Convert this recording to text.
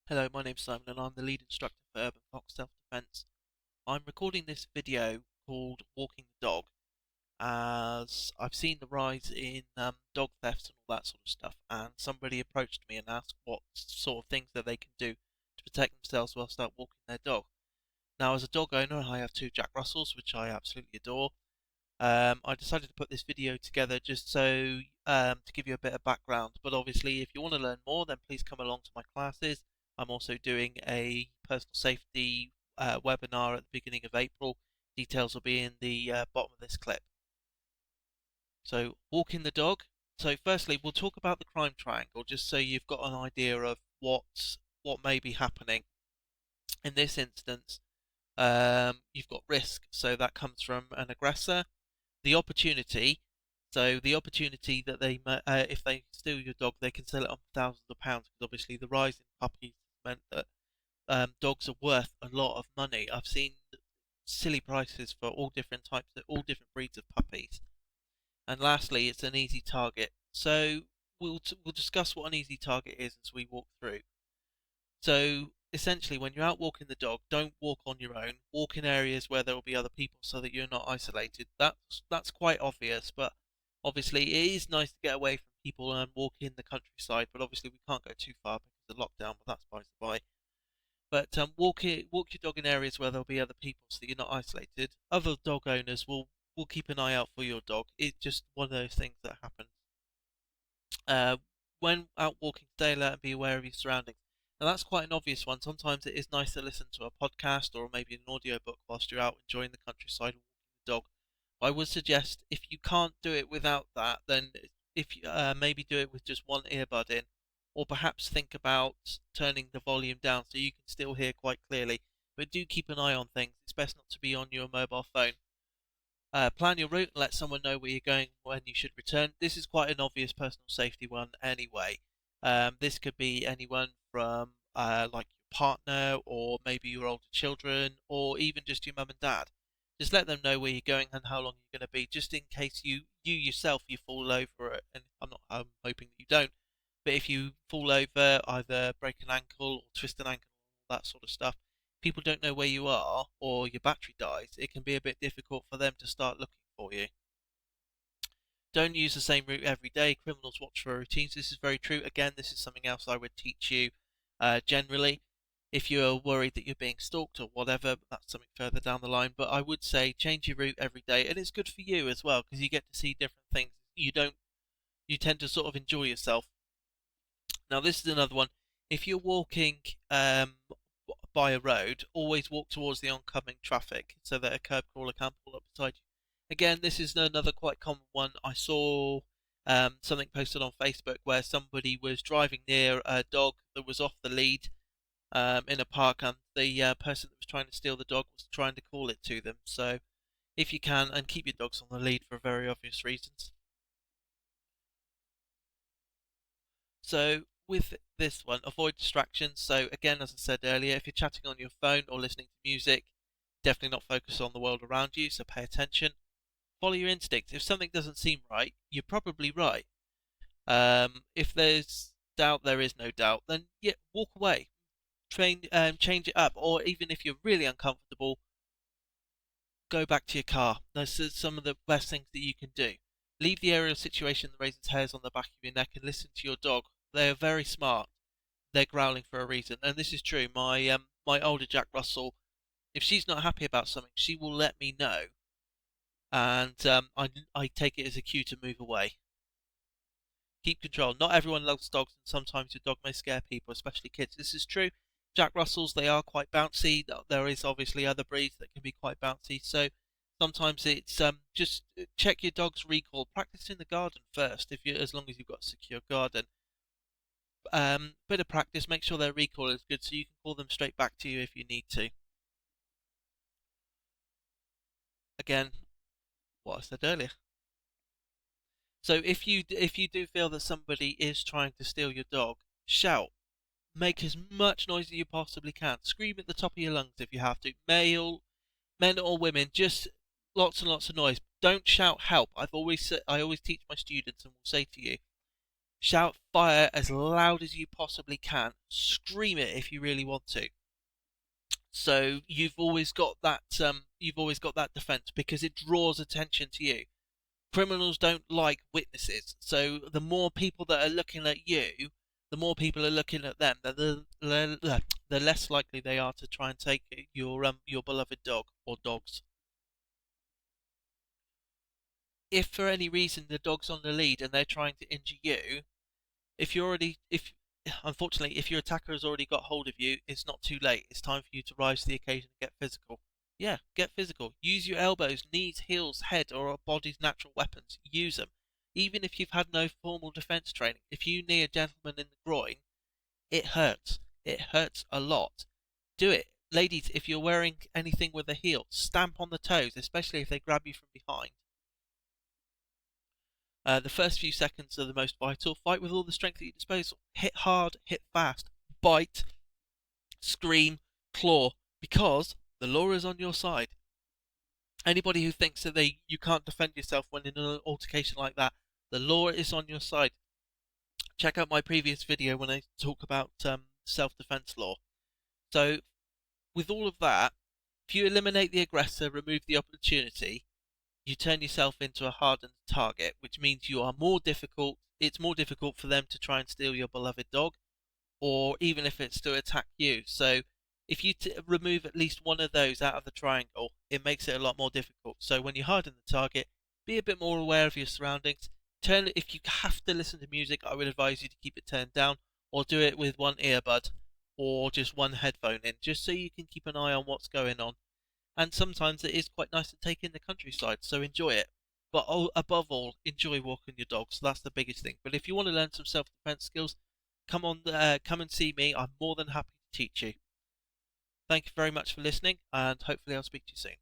Hello, my name's Simon and I'm the lead instructor for Urban Fox Self-Defense. I'm recording this video called Walking the Dog as I've seen the rise in dog thefts and all that sort of stuff, and somebody approached me and asked what sort of things that they can do to protect themselves whilst out walking their dog. Now, as a dog owner, I have two Jack Russells, which I absolutely adore. I decided to put this video together just so to give you a bit of background. But obviously, if you want to learn more, then please come along to my classes. I'm also doing a personal safety webinar at the beginning of April. Details will be in the bottom of this clip. So, walking the dog. So, firstly, we'll talk about the crime triangle, just so you've got an idea of what may be happening. In this instance, you've got risk, so that comes from an aggressor. The opportunity, so the opportunity that if they steal your dog, they can sell it on thousands of pounds, because obviously the rise in puppies meant that dogs are worth a lot of money. I've seen silly prices for all different all different breeds of puppies. And lastly, it's an easy target. So we'll discuss what an easy target is as we walk through. So essentially, when you're out walking the dog, don't walk on your own. Walk in areas where there will be other people so that you're not isolated. That's quite obvious, but obviously it is nice to get away from people and walk in the countryside. But obviously we can't go too far because of the lockdown. But that's by the by. But walk your dog in areas where there'll be other people so that you're not isolated. Other dog owners will keep an eye out for your dog. It's just one of those things that happens. Uh, when out walking, stay alert and be aware of your surroundings. Now that's quite an obvious one. Sometimes it is nice to listen to a podcast or maybe an audiobook whilst you're out enjoying the countryside and walking the dog. I would suggest, if you can't do it without that, then if you maybe do it with just one earbud in, or perhaps think about turning the volume down so you can still hear quite clearly. But do keep an eye on things. It's best not to be on your mobile phone. Plan your route and let someone know where you're going when you should return. This is quite an obvious personal safety one anyway. This could be anyone from like your partner, or maybe your older children, or even just your mum and dad. Just let them know where you're going and how long you're going to be, just in case you yourself you fall over it. And I'm hoping that you don't. But if you fall over, either break an ankle or twist an ankle, all that sort of stuff, people don't know where you are, or your battery dies, it can be a bit difficult for them to start looking for you. Don't use the same route every day. Criminals watch for routines. This is very true. Again, this is something else I would teach you generally. If you're worried that you're being stalked or whatever, that's something further down the line. But I would say change your route every day, and it's good for you as well because you get to see different things. You tend to sort of enjoy yourself. Now, this is another one. If you're walking by a road, always walk towards the oncoming traffic so that a curb crawler can't pull up beside you. Again, this is another quite common one. I saw something posted on Facebook where somebody was driving near a dog that was off the lead in a park, and the person that was trying to steal the dog was trying to call it to them. So if you can, and keep your dogs on the lead for very obvious reasons. So with this one, avoid distractions. So again, as I said earlier, if you're chatting on your phone or listening to music, definitely not focus on the world around you, so pay attention. Follow your instincts. If something doesn't seem right, you're probably right. If there's doubt, there is no doubt, then yeah, walk away. Change it up, or even if you're really uncomfortable, go back to your car. Those are some of the best things that you can do. Leave the aerial situation that raises hairs on the back of your neck and listen to your dog. They are very smart. They're growling for a reason, and this is true. My older Jack Russell, if she's not happy about something, she will let me know, and I take it as a cue to move away. Keep control. Not everyone loves dogs, and sometimes your dog may scare people, especially kids. This is true. Jack Russells, they are quite bouncy. There is obviously other breeds that can be quite bouncy, so sometimes it's just check your dog's recall. Practice in the garden first, as long as you've got a secure garden. Bit of practice, make sure their recall is good so you can call them straight back to you if you need to. Again, what I said earlier. So if you do feel that somebody is trying to steal your dog, shout. Make as much noise as you possibly can. Scream at the top of your lungs if you have to. Men or women, just lots and lots of noise. Don't shout help. I always teach my students and will say to you, Shout fire as loud as you possibly can. Scream it if you really want to. So you've always got that defense because it draws attention to you. Criminals don't like witnesses, so the more people that are looking at you, the more people are looking at them, the less likely they are to try and take your beloved dog or dogs. If for any reason the dog's on the lead and they're trying to injure you, if unfortunately if your attacker has already got hold of you, it's not too late. It's time for you to rise to the occasion and get physical. Yeah, get physical. Use your elbows, knees, heels, head, or a body's natural weapons. Use them. Even if you've had no formal defense training, if you knee a gentleman in the groin, it hurts. It hurts a lot. Do it. Ladies, if you're wearing anything with a heel, stamp on the toes, especially if they grab you from behind. The first few seconds are the most vital. Fight with all the strength at your disposal. Hit hard, hit fast, bite, scream, claw, because the law is on your side. Anybody who thinks that you can't defend yourself when in an altercation like that, the law is on your side. Check out my previous video when I talk about self-defense law. So, with all of that, if you eliminate the aggressor, remove the opportunity, you turn yourself into a hardened target, which means you are more difficult. It's more difficult for them to try and steal your beloved dog, or even if it's to attack you. So if you remove at least one of those out of the triangle, it makes it a lot more difficult. So when you harden the target, be a bit more aware of your surroundings. If you have to listen to music, I would advise you to keep it turned down, or do it with one earbud or just one headphone in, just so you can keep an eye on what's going on. And sometimes it is quite nice to take in the countryside, so enjoy it. But above all, enjoy walking your dog. So that's the biggest thing. But if you want to learn some self-defense skills, come and see me. I'm more than happy to teach you. Thank you very much for listening, and hopefully I'll speak to you soon.